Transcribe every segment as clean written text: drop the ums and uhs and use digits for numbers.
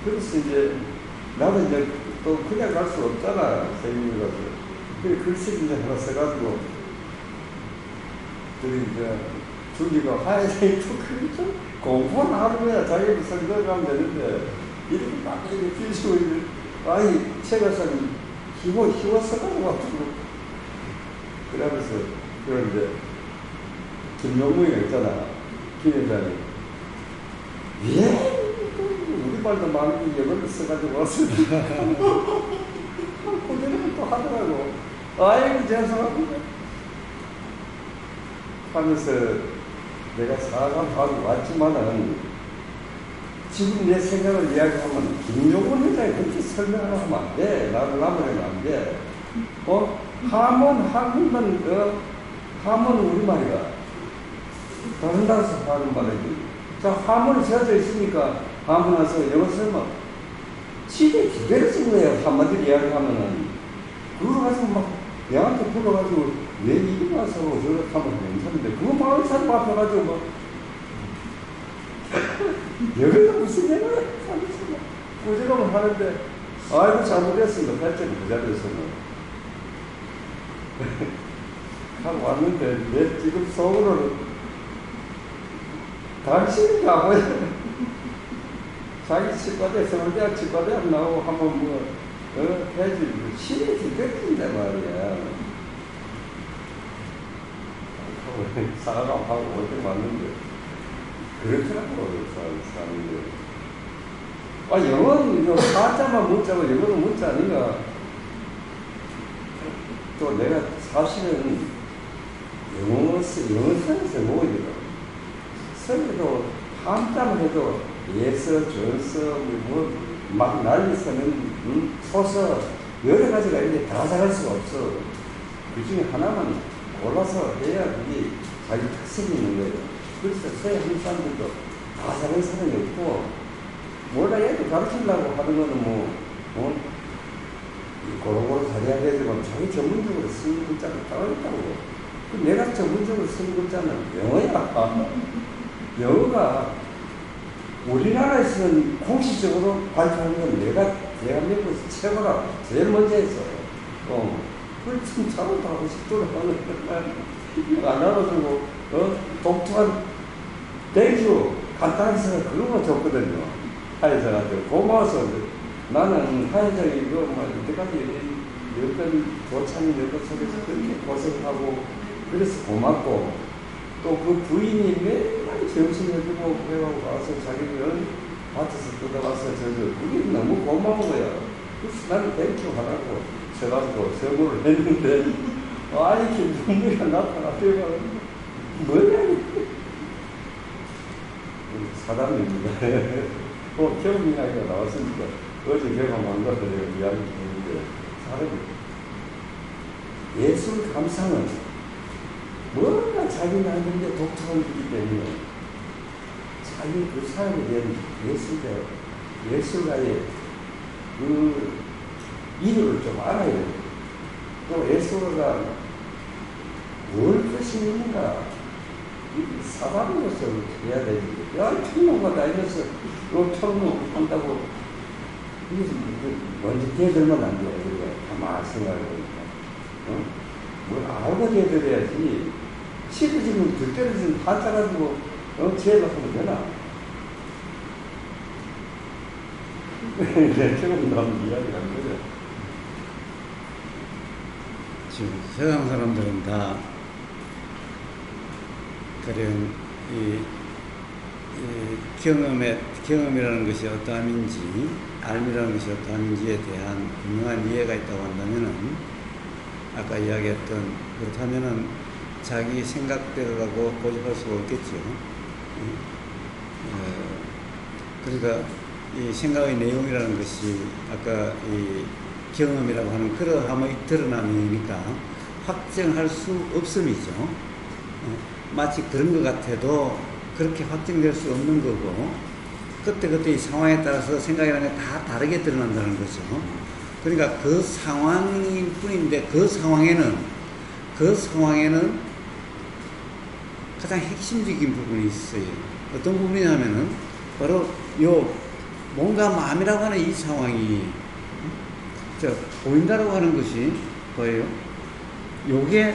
그래서 이제 나는 이제 또 그냥 갈 수 없잖아. 세미나라서. 그래 글씨 이제 하나 써가지고 저기 이제 준비가 하얀색이 툭 공부는 하는 거야. 자기도 선거가면 되는데 이렇게 막 이렇게 피시고 아니 책에서는 희워서가지고 앞으로 그러면서 그런 이제 김용무이가 있잖아. 김 회장이 예 우리말도 많은데 영어를 써가지고 왔어. 그대로 또 하더라고. 아이고 죄송합니다 하면서 내가 사과하고 왔지만은 지금 내 생각을 이야기하면 김용문 회장이 그렇게 설명을 하면 안 돼. 나를 나무라면 안 돼. 함은 한국만 함은 우리말이야. 다른 나라에서 하는 말이지. 자, 함은 세워져 있으니까 함은 와서 영어 쓰면 시대 기대를 쓴 거예요. 한마디로 이야기하면은. 그걸 가지고 막 내한테 불러가지고 왜 이리 와서 저렇게 하면 괜찮은데 그거 마을 사람 앞에가지고 막 여기서 무슨 영어를 하면서 막 꾸지람을 하는데 아이고 잘못했습니다. 발전이 그 자리에서는. 하고 왔는데 내 지금 속으로는 당신이 가봐야 자기 치과대 서울대학 치과대학 나오고 한번 뭐 해야지 신이 뒤끝인데 말이야. 사과하고 올 때 왔는데 그렇더라고 사는데 영어는 사자만 문자고 영어는 문자 아닌가. 또 내가 사실은 영어선에서 모이더라고. 선에도 한자만 해도 예서, 전서, 막 난리 쓰는 소서 여러 가지가 있는데 다 잘할 수가 없어. 그 중에 하나만 골라서 해야 그게 자기 특색이 있는 거예요. 그래서 서양 사람들도 다 잘하는 사람이 없고 뭐라 해도 가르치려고 하는 거는 고루고루 잘해야 되지만 자기 전문적으로 쓰는 글자를 따라했다고. 내가 전문적으로 쓰는 글자는 영어야. 영어가 우리나라에서는 공식적으로 발표하는 건 내가 대한민국에서 최고라고. 제일 먼저 했어. 그걸 참 잘도 하고 싶더라고. 안 알아주고, 독특한 땡큐 간단하게 써서 그거만 줬거든요. 하여자한테 고마워서 나는 하여자가 이거 이때까지 몇 번 조찬이 몇 번 속에서 그렇게 고생하고 그래서 고맙고 또 그 부인이 맨날 점심해주고 그래가지고 와서 자기는 밭에서 뜯어와서 그게 너무 고마운 거야. 그래서 나는 땡큐 하라고 써가지고 선물을 했는데 아니 김종무가 나타나더라. 뭐냐 사담입니다. 경험 이야기가 나왔으니까 어제 경험한 것을 내가 이야기 드리는데 사람이 예술 감상은 뭔가 자기 나름대로 독특한 거기 때문에 자기 그 사람에 대한 예술가의 그 이유를 좀 알아야 돼요. 또 예술가가 뭘 뜻이 있는가 사람으로서 해야 되는데 야 평론가 다니면서 평론 한다고 이게 먼저 대들면 안 돼. 우리가 가만히 생각해보니까 뭘 알고 대들어야지. 치부지면 들때려지면 한자가지고 제일 하면 되나? 네, 처음 나온 이야기가 한 거죠. 지금 세상 사람들은 다 그런 경험이라는 것이 어떠함인지, 알미라는 것이 어떠함인지에 대한 분명한 이해가 있다고 한다면은, 아까 이야기했던, 그렇다면은 자기 생각대로라고 고집할 수가 없겠죠. 그러니까 이 생각의 내용이라는 것이 아까 이 경험이라고 하는 그러함의 드러난 내용이니까 확정할 수 없음이죠. 마치 그런 것 같아도 그렇게 확정될 수 없는 거고, 그때그때 이 상황에 따라서 생각이라는 게 다 다르게 드러난다는 거죠. 그러니까 그 상황일 뿐인데 그 상황에는 가장 핵심적인 부분이 있어요. 어떤 부분이냐면은 바로 요 뭔가 마음이라고 하는 이 상황이 보인다라고 하는 것이 뭐예요? 요게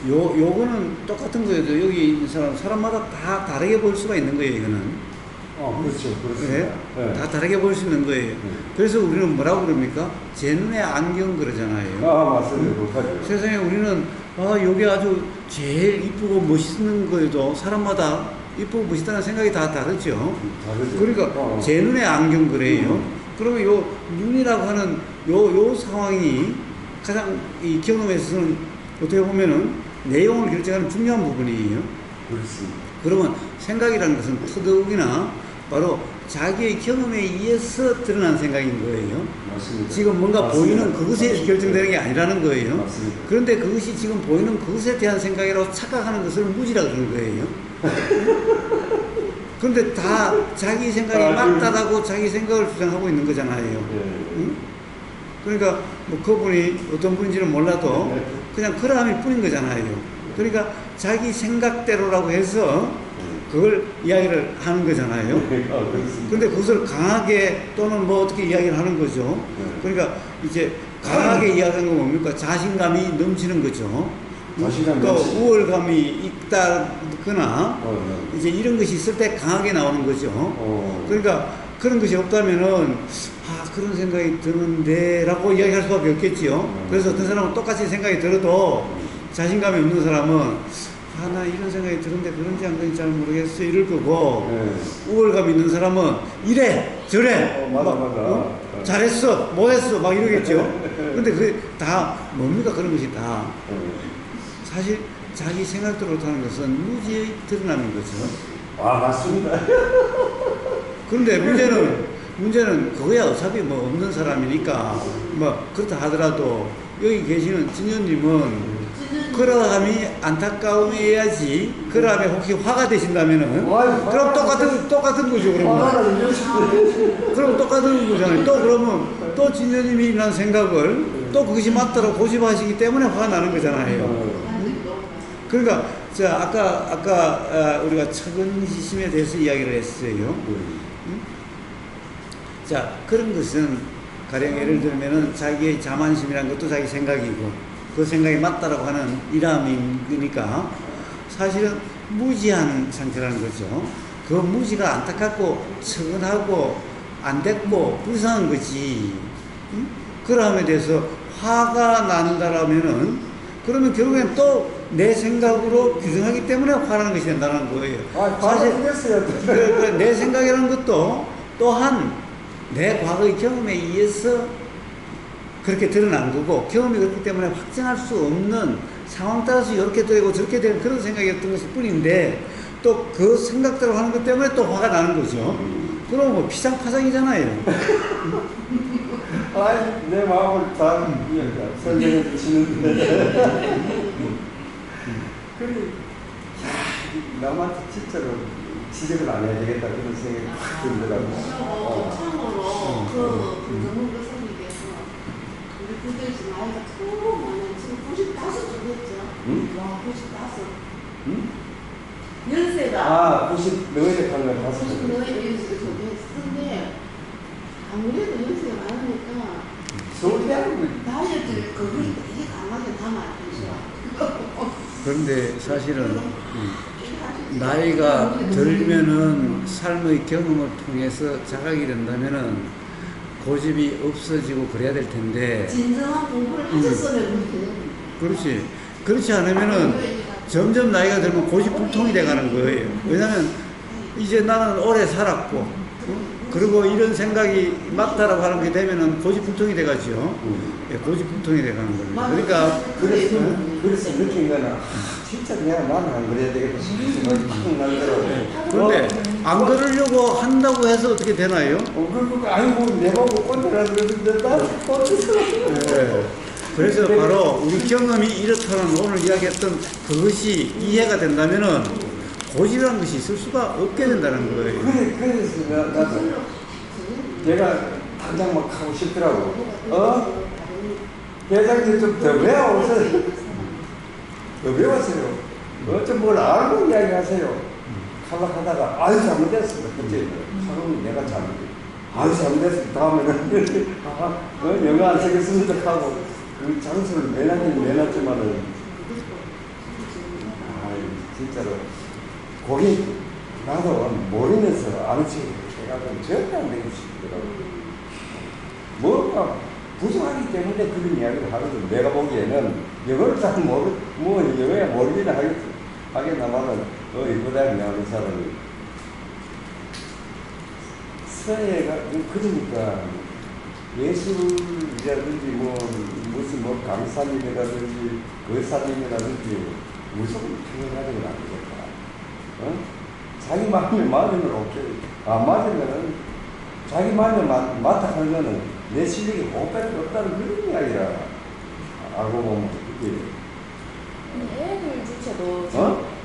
요거는 똑같은 거예요. 여기 있는 사람마다 다 다르게 볼 수가 있는 거예요. 이거는. 그렇죠. 그렇습니다. 네? 네. 다 다르게 볼 수 있는 거예요. 그래서 우리는 뭐라고 그럽니까? 제 눈에 안경 그러잖아요. 맞습니다. 못하죠. 세상에 우리는 요게 아주 제일 이쁘고 멋있는 거에도 사람마다 이쁘고 멋있다는 생각이 다 다르죠. 다르죠. 그러니까 제 눈에 안경 그래요. 그러면 요 눈이라고 하는 요 상황이 가장 이 경험에서는 어떻게 보면은 내용을 결정하는 중요한 부분이에요. 그렇습니다. 그러면 생각이라는 것은 더더욱이나 바로 자기의 경험에 의해서 드러난 생각인 거예요. 맞습니다. 지금 뭔가 맞습니다. 보이는 그것에 맞습니다. 결정되는 게 아니라는 거예요. 맞습니다. 그런데 그것이 지금 보이는 그것에 대한 생각이라고 착각하는 것을 무지라 그러는 거예요. 그런데 다 자기 생각이 맞다라고 자기 생각을 주장하고 있는 거잖아요. 응? 그러니까 뭐 그분이 어떤 분인지는 몰라도 그냥 그러함일 뿐인 거잖아요. 그러니까 자기 생각대로라고 해서 그걸 이야기를 하는 거잖아요. 근데 그것을 강하게 또는 뭐 어떻게 이야기를 하는 거죠. 그러니까 이제 강하게 이야기하는 건 뭡니까? 자신감이 넘치는 거죠. 또 우월감이 있다거나 이제 이런 것이 있을 때 강하게 나오는 거죠. 그러니까 그런 것이 없다면은 그런 생각이 드는데 라고 이야기할 수밖에 없겠지요. 그래서 어떤 사람은 똑같이 생각이 들어도 자신감이 없는 사람은 나 이런 생각이 드는데 그런지 안 그런지 잘 모르겠어 이럴 거고, 우월감 있는 사람은 이래 저래 맞아. 잘했어 못했어 막 이러겠죠. 근데 그게 다 뭡니까? 그런 것이 다 사실 자기 생각대로 하는 것은 무지에 드러나는 거죠. 맞습니다. 그런데 문제는 그거야. 어차피 뭐 없는 사람이니까 뭐 그렇다 하더라도 여기 계시는 진현님은 그러함이 안타까움이어야지. 그러함에 혹시 화가 되신다면은 그럼 똑같은 거죠. 그럼 똑같은 거잖아요. 또 그러면 또 진현님이 이런 생각을 또 그것이 맞다고 고집하시기 때문에 화가 나는 거잖아요. 그러니까 자 아까 우리가 처근지심에 대해서 이야기를 했어요. 자 그런 것은 가령 예를 들면은 자기의 자만심이라는 것도 자기 생각이고 그 생각이 맞다라고 하는 일함이니까 사실은 무지한 상태라는 거죠. 그 무지가 안타깝고 처근하고 안 됐고 불쌍한 거지. 그러함에 대해서 화가 난다라면은 그러면 결국엔 또 내 생각으로 규정하기 때문에 화나는 것이 된다는 거예요. 사실 내 생각이라는 것도 또한 내 과거의 경험에 의해서 그렇게 드러난 거고, 경험이 그렇기 때문에 확정할 수 없는 상황 따라서 이렇게 되고 저렇게 되는 그런 생각이었던 것일 뿐인데, 또 그 생각대로 하는 것 때문에 또 화가 나는 거죠. 그럼 뭐 피상파상이잖아요. 내 마음을 다 설명해 주시는데. 남한테 진짜로 지적을 안 해야 되겠다 그런 생각이 확 들더라고요. 처음으로 전문 교수님께서 우리 부대에서 나이가 처음 많아요. 지금 95 되겠죠? 와, 95. 연세가 90 너희들 간걸 봤어. 90 너희들 연세가 근데 아무래도 연세가 많으니까 서울대학교 다이어트를 그걸 되게 강하게 담아주셔. 그런데 사실은 나이가 들면은 삶의 경험을 통해서 자각이 된다면은 고집이 없어지고 그래야 될 텐데. 진정한 공부를 하셨으면 그렇지. 그렇지 않으면은 점점 나이가 들면 고집불통이 돼가는 거예요. 왜냐하면 이제 나는 오래 살았고, 그리고 이런 생각이 맞다라고 하는 게 되면은 고집불통이 돼가죠. 고집불통이 돼가는 겁니다. 그러니까 그래서 느낀 거는 진짜 내가 나는 안 그래야 되겠다 싶은 생각이 팍 나더라고요. 그런데 안 그러려고 한다고 해서 어떻게 되나요? 아이고 내보고 꼰대라 그러는데 나 꼰대. 그래서 바로 우리 경험이 이렇다는 오늘 이야기했던 그것이 이해가 된다면은 고집이라는 것이 있을 수가 없게 된다는 거예요. 그래서 내가 당장 막 하고 싶더라고. 회장님 좀 더 외워오세요. 더 외웠어요. 좀 뭘 알고 이야기하세요. 하려고 하다가 잘못됐어. 그때 하루는 내가 잘못했어. 아유 잘못했어 다음에는 영어 안 쓰겠습니다 하고 그 장소를 내놨긴 내놨지만은 진짜로 거기 나도 모르면서 아는 척 해가지고 절대 안 되고 싶더라고. 뭐가 부족하기 때문에 그런 이야기를 하거든. 내가 보기에는 영어를 잘 영어야 모르긴 하겠나마는 이거다 나오는 사람이 서예가 그러니까 예술이라든지 무슨 강사님이라든지 의사님이라든지 무조건 표현하는 건 안 되겠다. 자기 마음에 맞으면 오케이. 안 맞으면은 자기 마음에 맞다 하면은 내 실력이 못 빼는 없다는 그런 이야기라. 알고 보면 그게.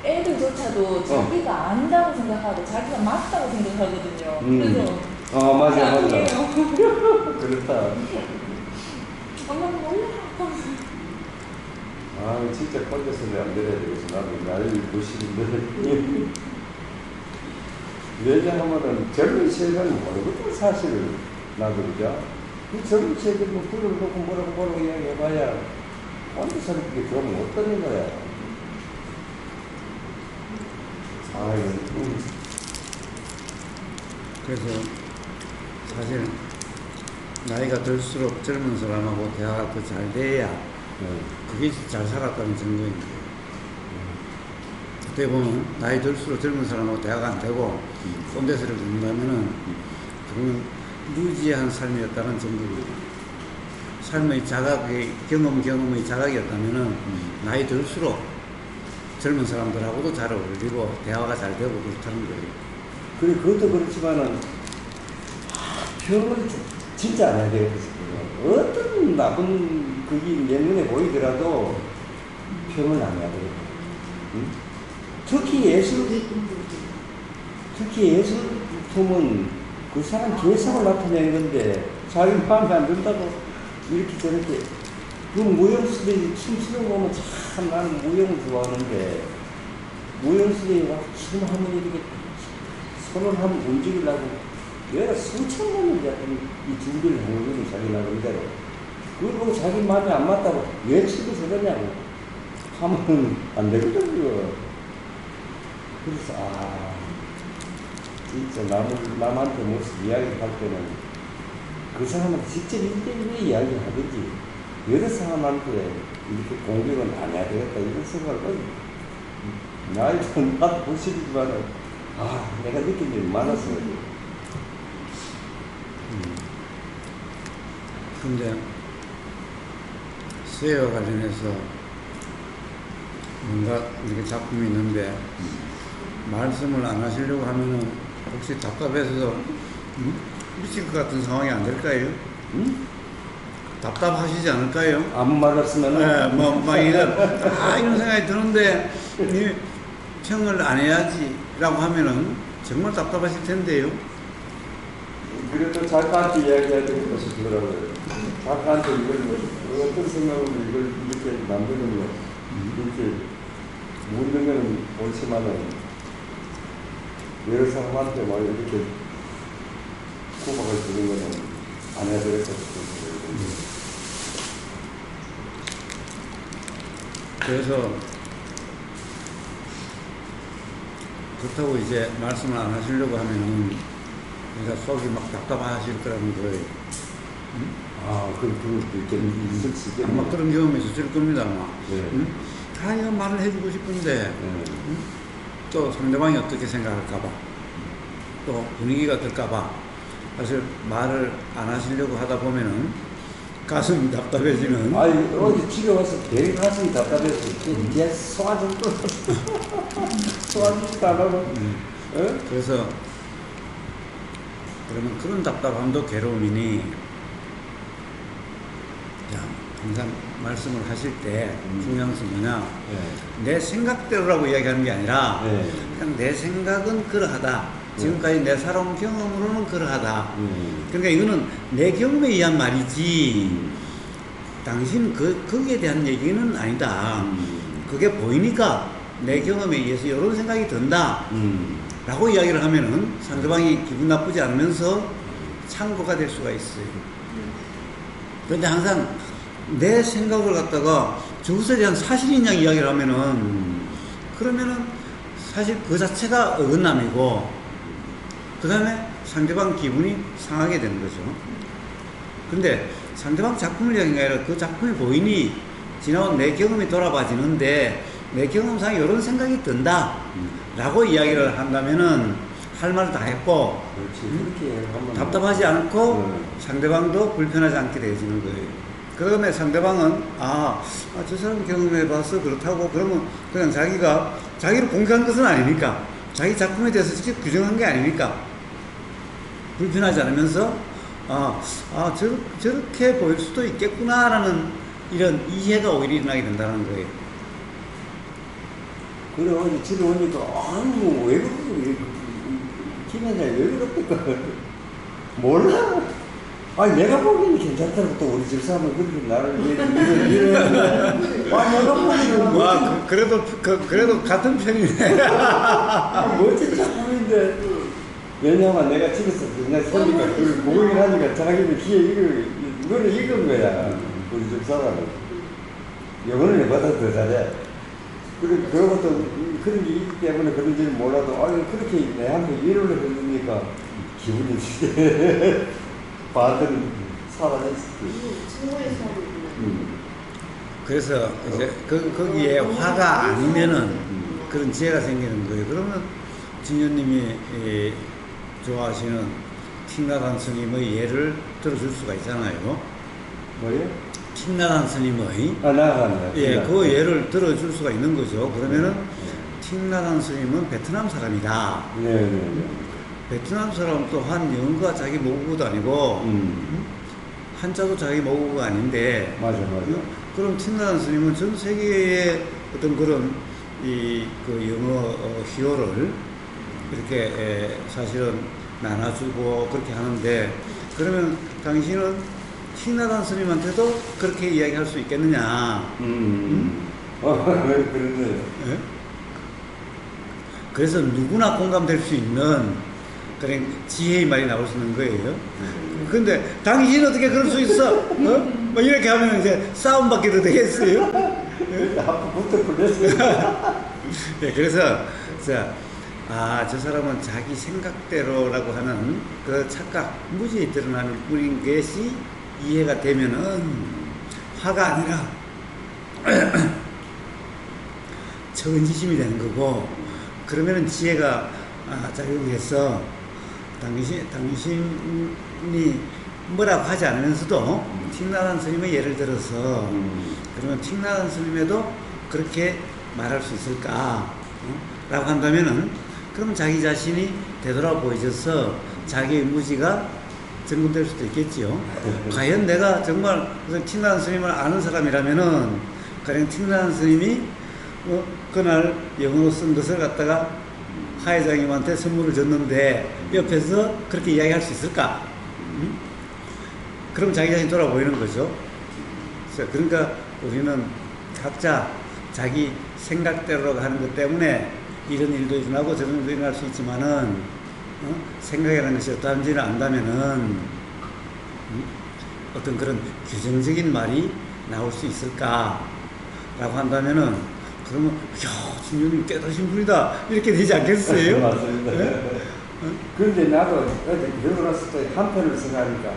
애들조차도 자기가 안다고 생각하고 자기가 맞다고 생각하거든요. 그래서 맞아. 아니에요. 그렇다. 엄마는 몰라. 진짜 컴퓨터를 안 들어야 되겠어. 나도 나이 90인데. 왜냐하면은 젊은 세대는 모르거든, 사실을. 나도, 그죠? 이 젊은 세대는 불을 놓고 뭐라고 이야기해봐야 혼자서 그렇게 좋으면 어떠는 거야. 그래서 사실 나이가 들수록 젊은 사람하고 대화가 더 잘 돼야 그게 잘 살았다는 증거인데 어떻게 보면 나이 들수록 젊은 사람하고 대화가 안 되고 꼰대소리를 듣는다면은 그건 무지한 삶이었다는 증거입니다. 삶의 자각의 경험의 자각이었다면은 나이 들수록 젊은 사람들하고도 잘 어울리고 대화가 잘 되고 그렇다는 거예요. 그래, 그것도 그렇지만은 평을 진짜 안 해야 되겠어요. 어떤 나쁜 그게 내 눈에 보이더라도 평을 안 해야 되겠다. 응? 특히 예술품은 그 사람 개성을 나타내는 건데 자기 마음에 안 든다고 이렇게 저렇게 그 무용수들이 춤추는 거 보면 참 나는 무용을 좋아하는데 무용수들이 막 춤하면 이렇게 손을 한번 움직이려고 여러 수천 번을 이 준비를 하는 거니 자기 나름대로 그걸 보고 자기 마음에 안 맞다고 왜 춤을 저러냐고 하면 안 되거든요. 그래서 진짜 남한테 무슨 이야기를 할 때는 그 사람한테 직접 1대1로 이야기를 하든지 여러 사람한테 이렇게 공격은 안 해야 되겠다 이런 생각을 나도 보시지만 내가 느낀 일이 많았어요. 근데 서예와 관련해서 뭔가 이렇게 작품이 있는데 말씀을 안 하시려고 하면은 혹시 답답해서 미칠 것 같은 상황이 안 될까요? 답답하시지 않을까요? 아무 말 없으면 네, 이런 생각이 드는데 평을 안 해야지라고 하면은 정말 답답하실 텐데요. 그래도 작가한테 이야기해야 될 것이 그러더라고요. 작가한테 이걸 어떤 생각으로 이걸 이렇게 만드는 거 이렇게 묻는 거는 옳지만은 여러 사람한테 막 이렇게 구박을 주는 거는 안 해야 될 것 같아요. 그래서 그렇다고 이제 말씀을 안 하시려고 하면은 그러니까 속이 막 답답하실 거라는 거예요. 그것도 있을 수 있겠네요. 아마 그런 경험이 있을 겁니다, 아마. 네. 이거 말을 해주고 싶은데, 또 상대방이 어떻게 생각할까봐, 또 분위기가 어떨까봐, 사실 말을 안 하시려고 하다 보면은 가슴이 답답해지는. 어디 집에 와서 되게 가슴이 답답해서 이제 소화 좀 끓었어. 소화 좀도 안 하고. 그래서 그러면 그런 답답함도 괴로움이니 항상 말씀을 하실 때 중요한 것은 뭐냐 내 생각대로라고 이야기하는 게 아니라 그냥 내 생각은 그러하다 지금까지 내 살아온 경험으로는 그러하다 그러니까 이거는 내 경험에 의한 말이지 당신 거기에 대한 얘기는 아니다 그게 보이니까 내 경험에 의해서 이런 생각이 든다 라고 이야기를 하면은 상대방이 기분 나쁘지 않으면서 참고가 될 수가 있어요. 그런데 항상 내 생각을 갖다가 저것에 대한 사실인 양 이야기를 하면은 그러면은 사실 그 자체가 어긋남이고 그 다음에 상대방 기분이 상하게 되는 거죠. 근데 상대방 작품을 이야기한 게 아니라 그 작품이 보이니 지나온 내 경험이 돌아봐지는데 내 경험상 이런 생각이 든다 라고 이야기를 한다면은 할 말 다 했고 그렇지. 그렇게 하면 답답하지 않고 상대방도 불편하지 않게 되어지는 거예요. 그 다음에 상대방은 저 사람 경험해봐서 그렇다고 그러면 그냥 자기가 자기를 공개한 것은 아니니까 자기 작품에 대해서 직접 규정한 게 아니니까 불편하지 않으면서 저렇게 보일 수도 있겠구나라는 이런 이해가 오히려 일어나게 된다는 거예요. 그래 어제 집에 오니까 왜 그러고 김현장이 왜 그렇겠까 몰라. 아니 내가 보기에는 괜찮다고 또 우리 집 사람은 그렇게 나를 이래 내가 보기에는 와 그래도 같은 편이네. 멋진 작품인데 왜냐하면 내가 집에서 그냥 서니까 그걸 보고 하니까 자기는 귀에 이거는 읽은 거야. 우리 집 사람은 영어는 내보다 더 잘해. 그리고 그것도 그런 게 있기 때문에 그런지는 몰라도 그렇게 내한테 위로를 해주니까 기분이 받은 사람이 친구의 소원이구나. 그래서 이제 거기에 화가 아니면은 그런 지혜가 생기는 거예요. 그러면 진현님이 좋아하시는 틱나단 스님의 예를 들어줄 수가 있잖아요. 뭐예요? 틱나단 스님의 나가네. 그 예를 들어줄 수가 있는 거죠. 그러면은 틱나단 스님은 베트남 사람이다. 네네네. 베트남 사람 또한 영어가 자기 모국어도 아니고 한자도 자기 모국어가 아닌데 맞아. 그럼 틱나단 스님은 전 세계의 어떤 그런 그 영어 희어를 이렇게 사실은 나눠주고 그렇게 하는데 그러면 당신은 틱나단 스님한테도 그렇게 이야기할 수 있겠느냐? 그러네요. 예? 그래서 누구나 공감될 수 있는 그런 지혜의 말이 나올 수 있는 거예요. 근데 당신 어떻게 그럴 수 있어? 뭐 이렇게 하면 이제 싸움밖에 더 되겠어요? 한번부터 그랬어요. 네, 그래서 저 사람은 자기 생각대로라고 하는 그 착각, 무지에 드러나는 뿐인 것이 이해가 되면은 화가 아니라 천지심이 되는 거고 그러면은 지혜가 작용해서 당신이 뭐라고 하지 않으면서도 틱나단 스님의 예를 들어서 그러면 틱나단 스님에도 그렇게 말할 수 있을까? 라고 한다면은 그럼 자기 자신이 되돌아보여져서 자기의 무지가 점검될 수도 있겠지요. 과연 내가 정말 틱나단 스님을 아는 사람이라면은 가령 틱나단 스님이 그날 영어로 쓴 것을 갖다가 하회장님한테 선물을 줬는데 옆에서 그렇게 이야기할 수 있을까? 그럼 자기 자신이 돌아보이는 거죠. 그러니까 우리는 각자 자기 생각대로 하는 것 때문에 이런 일도 일어나고 저런 일도 일어날 수 있지만은 생각이라는 것이 어떠한지를 안다면은 어떤 그런 규정적인 말이 나올 수 있을까? 라고 한다면은 그러면 진영님 깨달으신 분이다 이렇게 되지 않겠어요? 맞습니다. 그런데 나도 어제 배우로서 또 한편을 생각하니까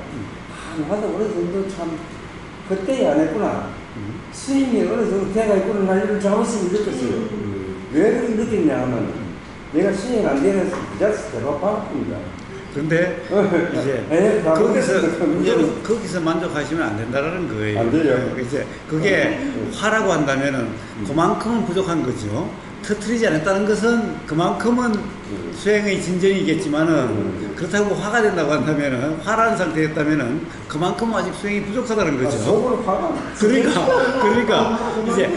나도 어느 정도 참 그때 안 했구나. 스님이 어느 정도 돼가 있구나 이런 자부심을 느꼈어요. 왜 그렇게 느꼈냐 하면 내가 수행 안 되면서 그 자식 대박 받았습니다. 근데 이제 거기서 만족하시면 안 된다는 거예요. 안 돼요. 이제 그게 화라고 한다면은 그만큼은 부족한 거죠. 터트리지 않았다는 것은 그만큼은 수행의 진전이겠지만은 그렇다고 화가 된다고 한다면은 화라는 상태였다면은 그만큼 아직 수행이 부족하다는 거죠. 속으로 화가. 그러니까 이제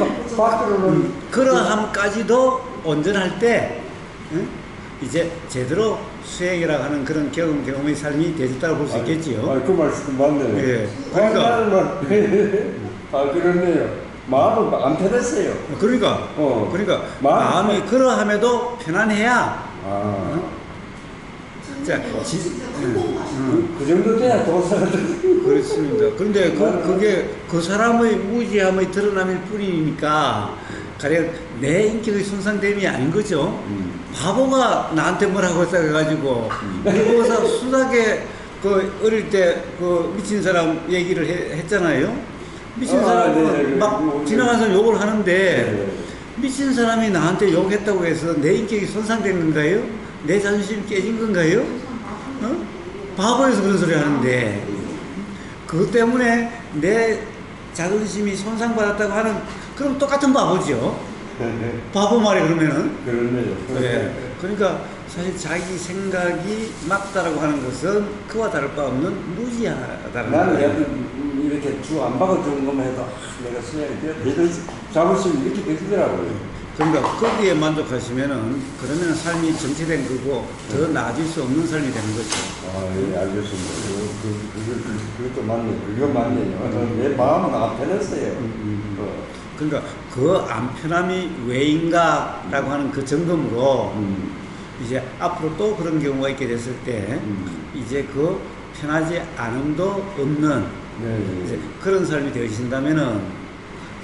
그러함까지도 온전할 때 이제 제대로 수행이라고 하는 그런 경험의 삶이 되었다고 볼 수 있겠지요. 그 말씀 맞네요. 예. 그러니까. 그렇네요. 마음은 안 편했어요. 그러니까 마음이 그러함에도 편안해야. 자, 그 정도 돼야 도사가 그렇습니다. 그런데 그게 그 사람의 무지함의 드러남일 뿐이니까 가령 내 인격의 손상됨이 아닌 거죠. 바보가 나한테 뭐라고 해가지고 그거서 수다게 그 어릴 때 그 미친 사람 얘기를 했잖아요. 미친 사람은 막 지나가는 사람 욕을 하는데 미친 사람이 나한테 욕했다고 해서 내 인격이 손상된 건가요? 내 자존심이 깨진 건가요? 어? 바보에서 그런 소리 하는데 그것 때문에 내 자존심이 손상받았다고 하는 그럼 똑같은 바보죠. 바보 말이 그러면은. 그렇네요. 네. 그러니까 사실 자기 생각이 맞다라고 하는 것은 그와 다를 바 없는 무지하다는 나는 거예요. 이렇게 주 안 박아주는 것만 해도 내가 수행이 되어 자부심이 이렇게 되더라고요. 그러니까 거기에 만족하시면은 그러면 삶이 정체된 거고 더 나아질 수 없는 삶이 되는 거죠. 아, 예, 알겠습니다. 그것도 맞네요. 그거 맞네요. 내 마음은 안 편했어요. 그러니까 그 안 편함이 왜인가라고 하는 그 점검으로 이제 앞으로 또 그런 경우가 있게 됐을 때 이제 그 편하지 않음도 없는 이제 그런 삶이 되어진다면은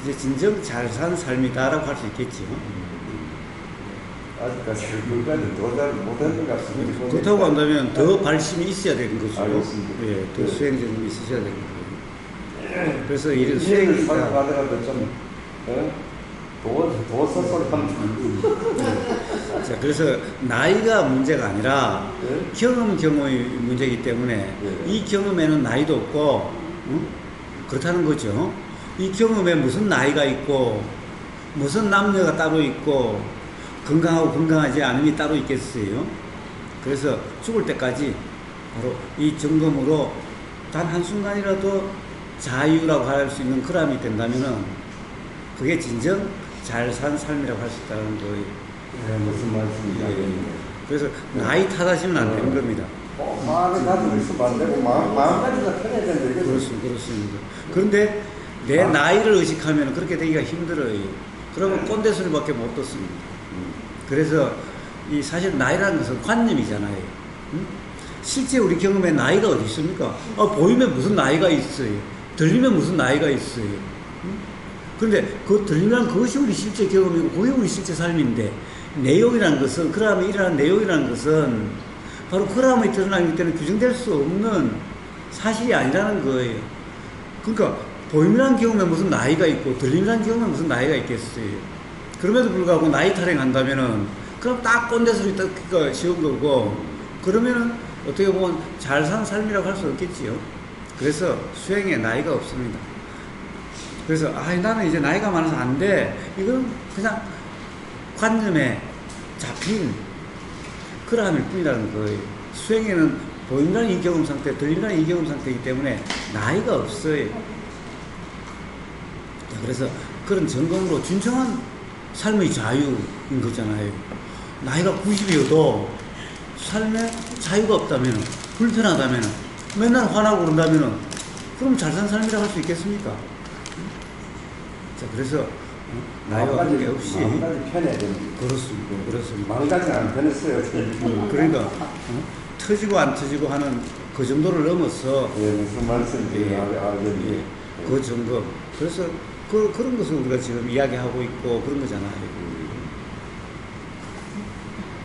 이제 진정 잘 산 삶이다라고 할 수 있겠지요. 아직까지 그것까지 도달을 못한 것 같습니다. 그렇다고 한다면 더 발심이 있어야 되는 거죠. 알겠습니다. 예, 더 네. 수행적인 게 있으셔야 되는 거예요. 그래서 이런 수행을 수행이니까 살아가다가도 좀 도서설 하면 자, 그래서 나이가 문제가 아니라 네? 경험의 문제이기 때문에 네. 이 경험에는 나이도 없고 그렇다는 거죠. 이 경험에 무슨 나이가 있고 무슨 남녀가 따로 있고 건강하고 건강하지 않음이 따로 있겠어요. 그래서 죽을 때까지 바로 이 점검으로 단 한순간이라도 자유라고 할 수 있는 그람이 된다면은 그게 진정 잘 산 삶이라고 할 수 있다는 거예요. 네, 무슨 말씀인지 예. 그래서 나이 탓하시면 안 되는 겁니다. 마음을 가지고 있으면 안 되고 마음까지가 편해야 되는데 그렇습니다. 그런데 내 나이를 의식하면 그렇게 되기가 힘들어요. 그러면 꼰대 소리밖에 못 듣습니다. 그래서 이 사실 나이라는 것은 관념이잖아요. 실제 우리 경험에 나이가 어디 있습니까? 보이면 무슨 나이가 있어요. 들리면 무슨 나이가 있어요. 그런데 그 들리면 그것이 우리 실제 경험이고 그게 우리 실제 삶인데 내용이라는 것은 그람에 일어나는 내용이라는 것은 바로 그람의 드러나기 때문에 규정될 수 없는 사실이 아니라는 거예요. 그러니까 보임이라는 경험에 무슨 나이가 있고 들림이라는 경험에 무슨 나이가 있겠어요. 그럼에도 불구하고 나이 타령한다면은 그럼 딱 꼰대 소리 듣기가 쉬운 거고 그러면은 어떻게 보면 잘 산 삶이라고 할 수 없겠지요. 그래서 수행에 나이가 없습니다. 그래서 나는 이제 나이가 많아서 안 돼. 이건 그냥 관념에 잡힌 그러함일 뿐이라는 거예요. 수행에는 보인다는 이 경험 상태, 들린다는 이 경험 상태이기 때문에 나이가 없어요. 그래서 그런 점검으로 진정한 삶의 자유인 거잖아요. 나이가 90이어도 삶에 자유가 없다면, 불편하다면, 맨날 화나고 그런다면, 그럼 잘 산 삶이라고 할 수 있겠습니까? 자, 그래서 나이와 관계없이 마음까지 편해야 됩니다. 그렇습니다. 마음까지는 안 편했어요. 그러니까 터지고 안 터지고 하는 그 정도를 넘어서 예, 무슨 말씀인지 알겠네요. 그 정도. 그래서 그런 것을 우리가 지금 이야기하고 있고 그런 거잖아요.